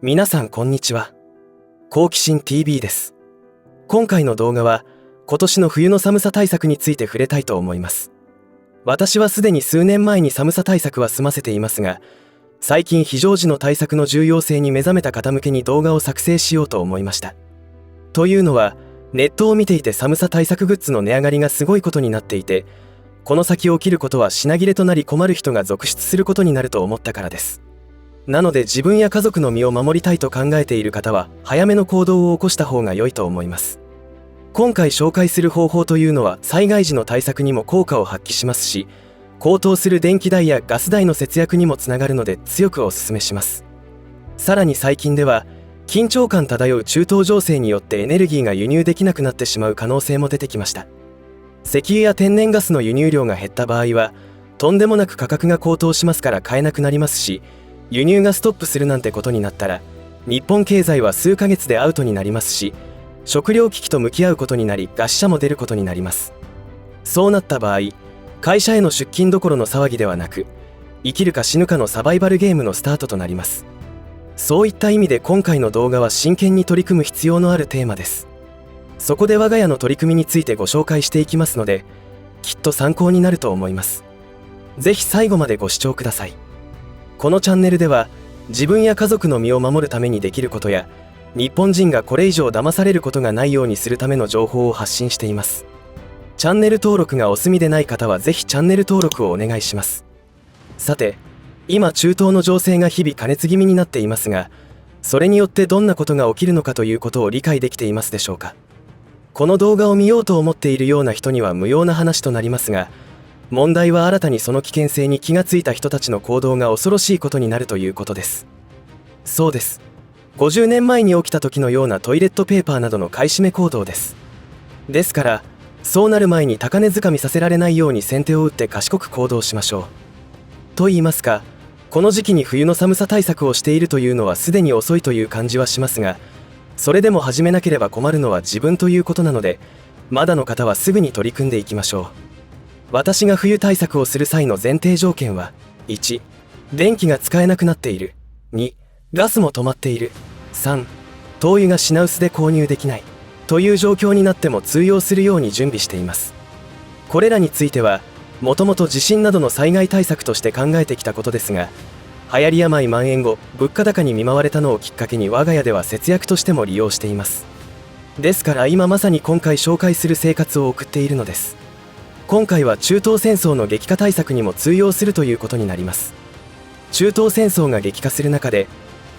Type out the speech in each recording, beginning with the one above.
皆さんこんにちは。好奇心 TV です。今回の動画は今年の冬の寒さ対策について触れたいと思います。私はすでに数年前に寒さ対策は済ませていますが、最近非常時の対策の重要性に目覚めた方向けに動画を作成しようと思いました。というのは、ネットを見ていて寒さ対策グッズの値上がりがすごいことになっていて、この先起きることは品切れとなり困る人が続出することになると思ったからです。なので自分や家族の身を守りたいと考えている方は早めの行動を起こした方が良いと思います。今回紹介する方法というのは災害時の対策にも効果を発揮しますし、高騰する電気代やガス代の節約にもつながるので強くお勧めします。さらに最近では緊張感漂う中東情勢によってエネルギーが輸入できなくなってしまう可能性も出てきました。石油や天然ガスの輸入量が減った場合はとんでもなく価格が高騰しますから買えなくなりますし、輸入がストップするなんてことになったら日本経済は数ヶ月でアウトになりますし、食糧危機と向き合うことになり餓死者も出ることになります。そうなった場合、会社への出勤どころの騒ぎではなく、生きるか死ぬかのサバイバルゲームのスタートとなります。そういった意味で今回の動画は真剣に取り組む必要のあるテーマです。そこで我が家の取り組みについてご紹介していきますので、きっと参考になると思います。ぜひ最後までご視聴ください。このチャンネルでは自分や家族の身を守るためにできることや、日本人がこれ以上騙されることがないようにするための情報を発信しています。チャンネル登録がお済みでない方はぜひチャンネル登録をお願いします。さて、今中東の情勢が日々過熱気味になっていますが、それによってどんなことが起きるのかということを理解できていますでしょうか。この動画を見ようと思っているような人には無用な話となりますが、問題は新たにその危険性に気がついた人たちの行動が恐ろしいことになるということです。そうです。50年前に起きた時のようなトイレットペーパーなどの買い占め行動です。ですから、そうなる前に高値掴みさせられないように先手を打って賢く行動しましょう。と言いますか、この時期に冬の寒さ対策をしているというのはすでに遅いという感じはしますが、それでも始めなければ困るのは自分ということなので、まだの方はすぐに取り組んでいきましょう。私が冬対策をする際の前提条件は、1、電気が使えなくなっている。2、ガスも止まっている。3、灯油が品薄で購入できないという状況になっても通用するように準備しています。これらについてはもともと地震などの災害対策として考えてきたことですが、流行り病蔓延後物価高に見舞われたのをきっかけに我が家では節約としても利用しています。ですから今まさに今回紹介する生活を送っているのです。今回は中東戦争の激化対策にも通用するということになります。中東戦争が激化する中で、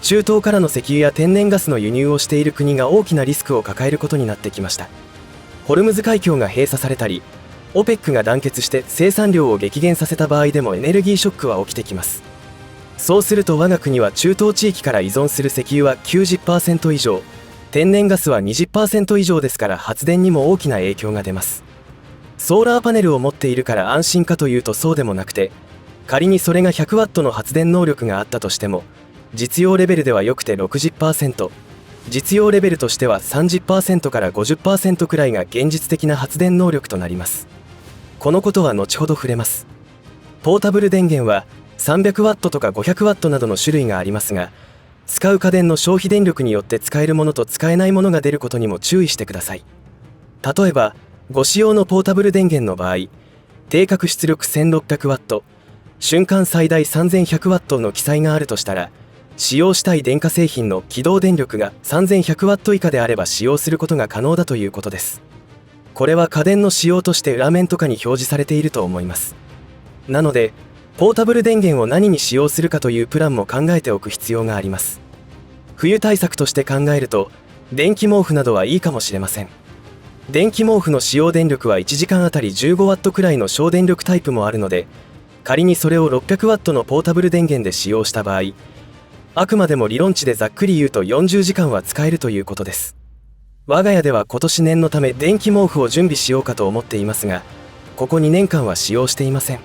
中東からの石油や天然ガスの輸入をしている国が大きなリスクを抱えることになってきました。ホルムズ海峡が閉鎖されたり、OPEC が団結して生産量を激減させた場合でもエネルギーショックは起きてきます。そうすると我が国は中東地域から依存する石油は 90% 以上、天然ガスは 20% 以上ですから発電にも大きな影響が出ます。ソーラーパネルを持っているから安心かというとそうでもなくて、仮にそれが 100W の発電能力があったとしても、実用レベルでは良くて 60%、実用レベルとしては 30% から 50% くらいが現実的な発電能力となります。このことは後ほど触れます。ポータブル電源は300W とか 500W などの種類がありますが、使う家電の消費電力によって使えるものと使えないものが出ることにも注意してください。例えば、ご使用のポータブル電源の場合、定格出力 1600W、瞬間最大 3100W の記載があるとしたら、使用したい電化製品の起動電力が 3100W 以下であれば使用することが可能だということです。これは家電の仕様として裏面とかに表示されていると思います。なので、ポータブル電源を何に使用するかというプランも考えておく必要があります。冬対策として考えると、電気毛布などはいいかもしれません。電気毛布の使用電力は1時間あたり 15W くらいの省電力タイプもあるので、仮にそれを 600W のポータブル電源で使用した場合、あくまでも理論値でざっくり言うと40時間は使えるということです。我が家では今年念のため電気毛布を準備しようかと思っていますが、ここ2年間は使用していません。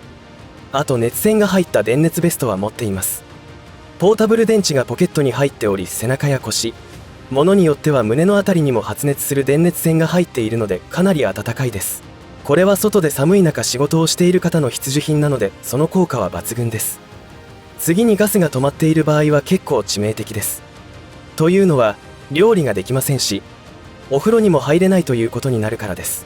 あと熱線が入った電熱ベストは持っています。ポータブル電池がポケットに入っており、背中や腰、物によっては胸のあたりにも発熱する電熱線が入っているのでかなり暖かいです。これは外で寒い中仕事をしている方の必需品なので、その効果は抜群です。次にガスが止まっている場合は結構致命的です。というのは料理ができませんし、お風呂にも入れないということになるからです。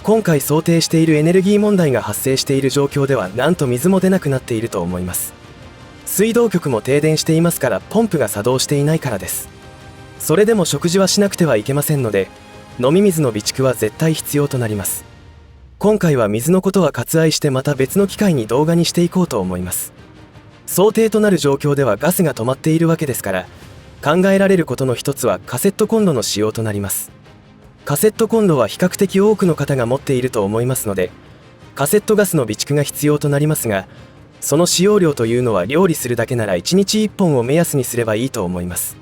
今回想定しているエネルギー問題が発生している状況では、なんと水も出なくなっていると思います。水道局も停電していますから、ポンプが作動していないからです。それでも食事はしなくてはいけませんので、飲み水の備蓄は絶対必要となります。今回は水のことは割愛して、また別の機会に動画にしていこうと思います。想定となる状況ではガスが止まっているわけですから、考えられることの一つはカセットコンロの使用となります。カセットコンロは比較的多くの方が持っていると思いますので、カセットガスの備蓄が必要となりますが、その使用量というのは料理するだけなら1日1本を目安にすればいいと思います。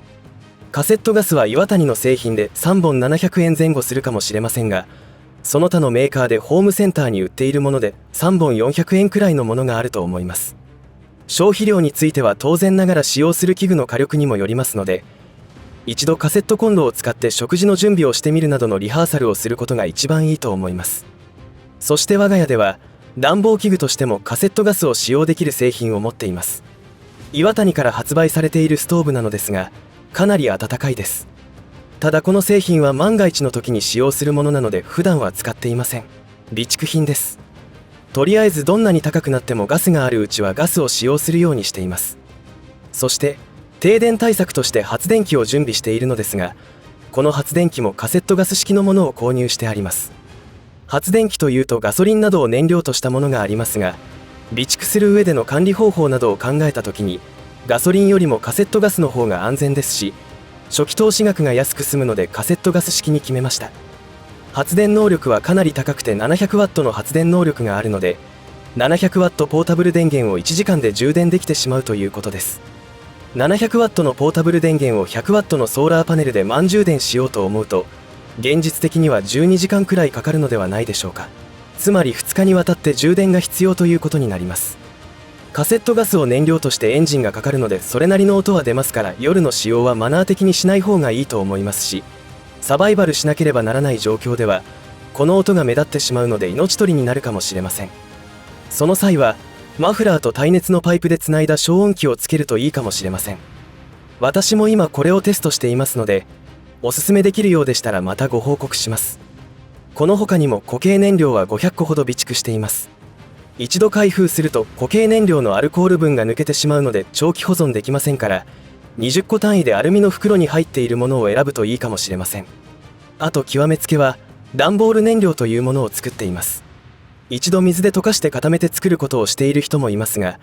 カセットガスは岩谷の製品で3本700円前後するかもしれませんが、その他のメーカーでホームセンターに売っているもので3本400円くらいのものがあると思います。消費量については当然ながら使用する器具の火力にもよりますので、一度カセットコンロを使って食事の準備をしてみるなどのリハーサルをすることが一番いいと思います。そして我が家では暖房器具としてもカセットガスを使用できる製品を持っています。岩谷から発売されているストーブなのですが、かなり暖かいです。ただこの製品は万が一の時に使用するものなので、普段は使っていません。備蓄品です。とりあえずどんなに高くなってもガスがあるうちはガスを使用するようにしています。そして停電対策として発電機を準備しているのですが、この発電機もカセットガス式のものを購入してあります。発電機というとガソリンなどを燃料としたものがありますが、備蓄する上での管理方法などを考えた時に、ガソリンよりもカセットガスの方が安全ですし、初期投資額が安く済むのでカセットガス式に決めました。発電能力はかなり高くて 700W の発電能力があるので、700W ポータブル電源を1時間で充電できてしまうということです。700W のポータブル電源を 100W のソーラーパネルで満充電しようと思うと、現実的には12時間くらいかかるのではないでしょうか。つまり2日にわたって充電が必要ということになります。カセットガスを燃料としてエンジンがかかるので、それなりの音は出ますから、夜の使用はマナー的にしない方がいいと思いますし、サバイバルしなければならない状況ではこの音が目立ってしまうので命取りになるかもしれません。その際はマフラーと耐熱のパイプでつないだ消音器をつけるといいかもしれません。私も今これをテストしていますので、おすすめできるようでしたらまたご報告します。この他にも固形燃料は500個ほど備蓄しています。一度開封すると固形燃料のアルコール分が抜けてしまうので長期保存できませんから、20個単位でアルミの袋に入っているものを選ぶといいかもしれません。あと極めつけは段ボール燃料というものを作っています。一度水で溶かして固めて作ることをしている人もいますが、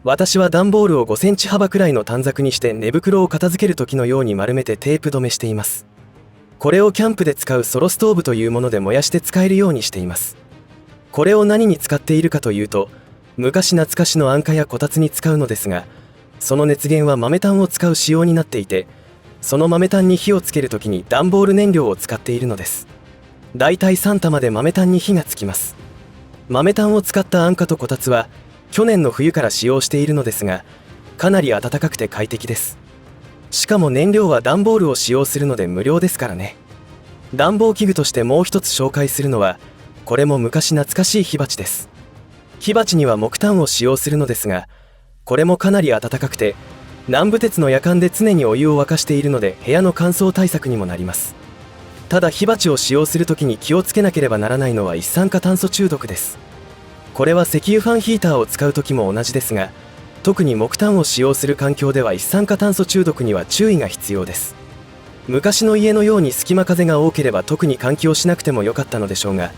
私は段ボールを5センチ幅くらいの短冊にして寝袋を片付ける時のように丸めてテープ止めしています。これをキャンプで使うソロストーブというもので燃やして使えるようにしています。これを何に使っているかというと、昔懐かしの安価やこたつに使うのですが、その熱源は豆炭を使う仕様になっていて、その豆炭に火をつけるときに段ボール燃料を使っているのです。だいたい3玉で豆炭に火がつきます。豆炭を使った安価とこたつは去年の冬から使用しているのですが、かなり暖かくて快適です。しかも燃料は段ボールを使用するので無料ですからね。暖房器具としてもう一つ紹介するのは、これも昔懐かしい火鉢です。火鉢には木炭を使用するのですが、これもかなり暖かくて、南部鉄の夜間で常にお湯を沸かしているので部屋の乾燥対策にもなります。ただ火鉢を使用するときに気をつけなければならないのは一酸化炭素中毒です。これは石油ファンヒーターを使うときも同じですが、特に木炭を使用する環境では一酸化炭素中毒には注意が必要です。昔の家のように隙間風が多ければ特に換気をしなくてもよかったのでしょうが、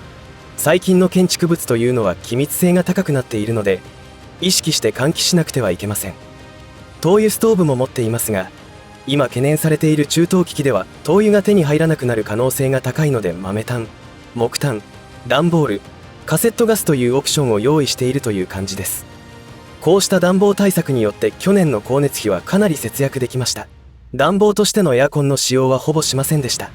最近の建築物というのは気密性が高くなっているので、意識して換気しなくてはいけません。灯油ストーブも持っていますが、今懸念されている中東機器では灯油が手に入らなくなる可能性が高いので、豆炭、木炭、段ボール、カセットガスというオプションを用意しているという感じです。こうした暖房対策によって去年の光熱費はかなり節約できました。暖房としてのエアコンの使用はほぼしませんでした。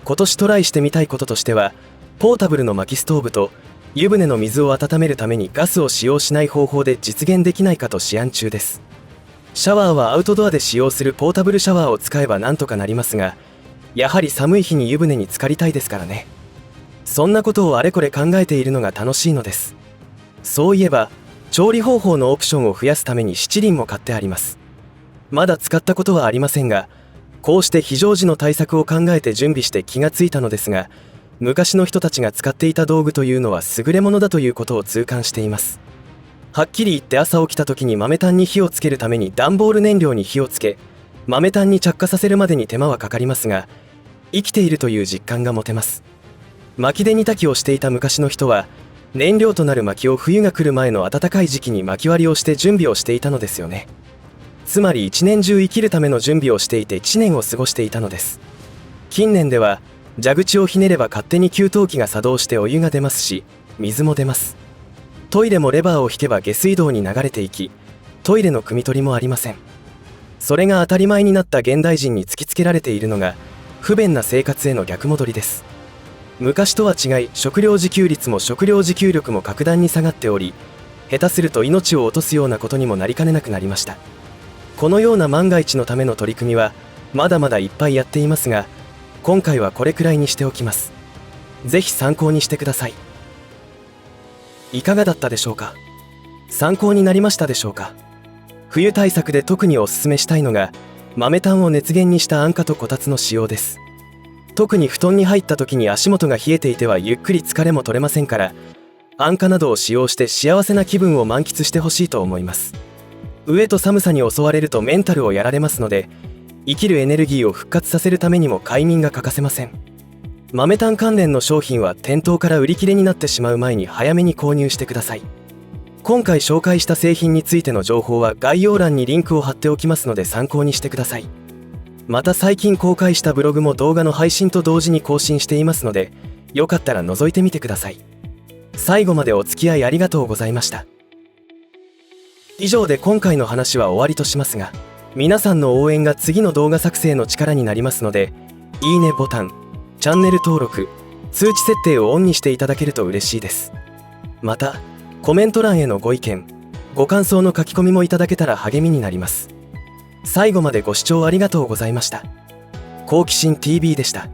今年トライしてみたいこととしては、ポータブルの薪ストーブと湯船の水を温めるためにガスを使用しない方法で実現できないかと思案中です。シャワーはアウトドアで使用するポータブルシャワーを使えばなんとかなりますが、やはり寒い日に湯船に浸かりたいですからね。そんなことをあれこれ考えているのが楽しいのです。そういえば調理方法のオプションを増やすために七輪も買ってあります。まだ使ったことはありませんが、こうして非常時の対策を考えて準備して気がついたのですが、昔の人たちが使っていた道具というのは優れものだということを痛感しています。はっきり言って朝起きた時に豆炭に火をつけるために段ボール燃料に火をつけ、豆炭に着火させるまでに手間はかかりますが、生きているという実感が持てます。薪で煮炊きをしていた昔の人は、燃料となる薪を冬が来る前の暖かい時期に薪割りをして準備をしていたのですよね。つまり一年中生きるための準備をしていて1年を過ごしていたのです。近年では蛇口をひねれば勝手に給湯器が作動してお湯が出ますし、水も出ます。トイレもレバーを引けば下水道に流れていき、トイレの汲み取りもありません。それが当たり前になった現代人に突きつけられているのが不便な生活への逆戻りです。昔とは違い、食料自給率も食料自給力も格段に下がっており、下手すると命を落とすようなことにもなりかねなくなりました。このような万が一のための取り組みはまだまだいっぱいやっていますが、今回はこれくらいにしておきます。ぜひ参考にしてください。いかがだったでしょうか。参考になりましたでしょうか。冬対策で特におすすめしたいのが豆炭を熱源にした安価とこたつの使用です。特に布団に入った時に足元が冷えていてはゆっくり疲れも取れませんから、安価などを使用して幸せな気分を満喫してほしいと思います。飢えと寒さに襲われるとメンタルをやられますので、生きるエネルギーを復活させるためにも快眠が欠かせません。豆炭関連の商品は店頭から売り切れになってしまう前に早めに購入してください。今回紹介した製品についての情報は概要欄にリンクを貼っておきますので参考にしてください。また最近公開したブログも動画の配信と同時に更新していますので、よかったら覗いてみてください。最後までお付き合いありがとうございました。以上で今回の話は終わりとしますが、皆さんの応援が次の動画作成の力になりますので、いいねボタン、チャンネル登録、通知設定をオンにしていただけると嬉しいです。また、コメント欄へのご意見、ご感想の書き込みもいただけたら励みになります。最後までご視聴ありがとうございました。好奇心 TV でした。